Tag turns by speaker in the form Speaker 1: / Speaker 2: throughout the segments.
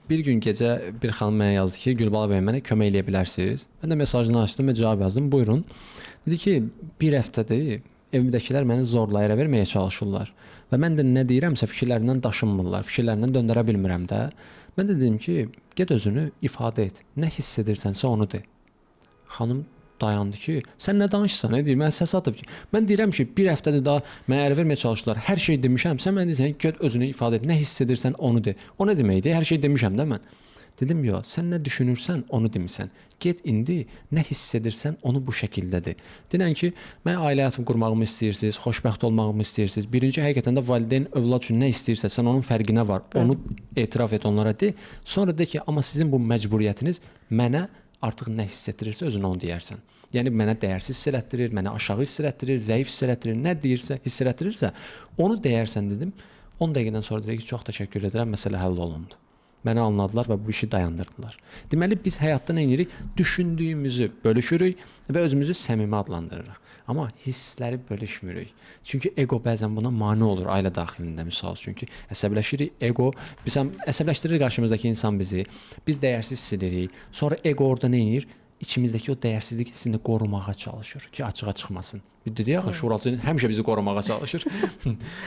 Speaker 1: Bir gün gecə bir xanım mənə yazdı ki, Gülbala bəy, mənə kömək eləyə bilərsiniz? Mən də mesajını açdım və cavab yazdım. Buyurun. Dedi ki, bir həftədir evimdəkilər məni zorla yerə verməyə çalışırlar. Və mən də nə deyirəmsə fikirlərindən daşınmırlar, fikirlərindən döndərə bilmirəm də. Mən də dedim ki, get özünü ifadə et. Nə hiss edirsənsə onu de. Xanım dayandı ki, sən nə danışırsan, nə deyir? Mən səs atıb ki, mən deyirəm ki, bir həftədir daha mənə ərə verməyə çalışırlar. Hər şey demişəm. Sən mənə deyirsən, get özünü ifadə et. Nə hiss edirsən onu de. O nə deməkdir? Hər şey demişəm də mən. Dedim, yox, sən nə düşünürsən onu demisən. Get indi nə hiss edirsən onu bu şəkildə de. Denən ki, mən ailə həyatımı qurmağımı istəyirsiniz, xoşbəxt olmağımı istəyirsiniz. Birinci həqiqətən də valideyn övlad üçün nə istəyirsə, sən onun fərqinə var. Onu etiraf et, onlara de. Sonra de ki, amma sizin bu məcburiyyətiniz mənə artıq nə hiss etdirirsə özünə onu deyərsən. Yəni mənə dəyərsiz hiss elətdirir, mənə aşağı hiss elətdirir, zəif hiss elətdirir, nə deyirsə, hiss elətdirirsə, onu deyərsən dedim. 10 dəqiqədən sonra dedi ki, çox təşəkkür edirəm, məsələ həll olundu. Məni anladılar və bu işi dayandırdılar. Deməli biz həyatda nə edirik? Düşündüyümüzü bölüşürük və özümüzü səmimi adlandırırıq. Amma hissləri bölüşmürük. Çünki ego bəzən buna mane olur ailə daxilində misal üçün ki, əsəbləşirik, ego əsəbləşdirir qarşımızdakı insan bizi. Biz dəyərsiz hiss edirik. Sonra ego orada nə edir? İçimizdəki o dəyərsizlik hissini qorumağa çalışır ki, açığa çıxmasın. Bir dedik axı şuracı həmişə bizi qorumağa çalışır.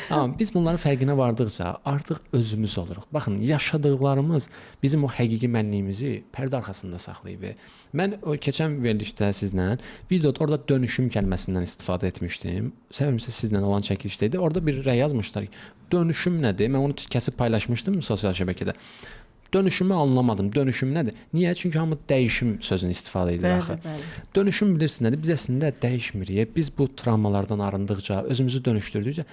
Speaker 1: Amma biz bunların fərqinə vardıqca artıq özümüz oluruq. Baxın, yaşadıqlarımız bizim o həqiqi mənliyimizi pərdə arxasında saxlayıb. Mən o keçən verilişdə sizlə videoda orada dönüşüm kəlməsindən istifadə etmişdim. Səbəbimsə sizlə olan çəkilişdə idi. Orada bir rəy yazmışlar ki, dönüşüm nədir? Mən onu kəsib paylaşmışdım sosial şəbəkədə. Dönüşümü anlamadım. Dönüşüm nədir? Niyə? Çünki hamı dəyişim sözünü istifadə edir axı. Dönüşüm bilirsiniz nədir? Biz əslində dəyişmirik. Biz bu travmalardan arındıqca, özümüzü dönüşdürdükcə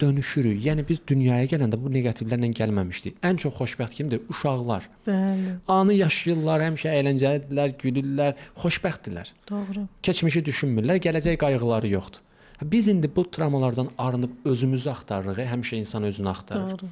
Speaker 1: dönüşürük. Yəni biz dünyaya gələndə bu neqativlərlə gəlməmişdik. Ən çox xoşbəxt kimdir? Uşaqlar.
Speaker 2: Bəli.
Speaker 1: Anı yaşayırlar, həmişə əyləncəlidirlər, gülürlər, xoşbəxtdirlər.
Speaker 2: Doğru.
Speaker 1: Keçmişi düşünmürlər, gələcək qayğıları yoxdur. Biz indi bu travmalardan arınıb özümüzü axtarırıq. Həmişə insan özünü axtarır.
Speaker 2: Doğru.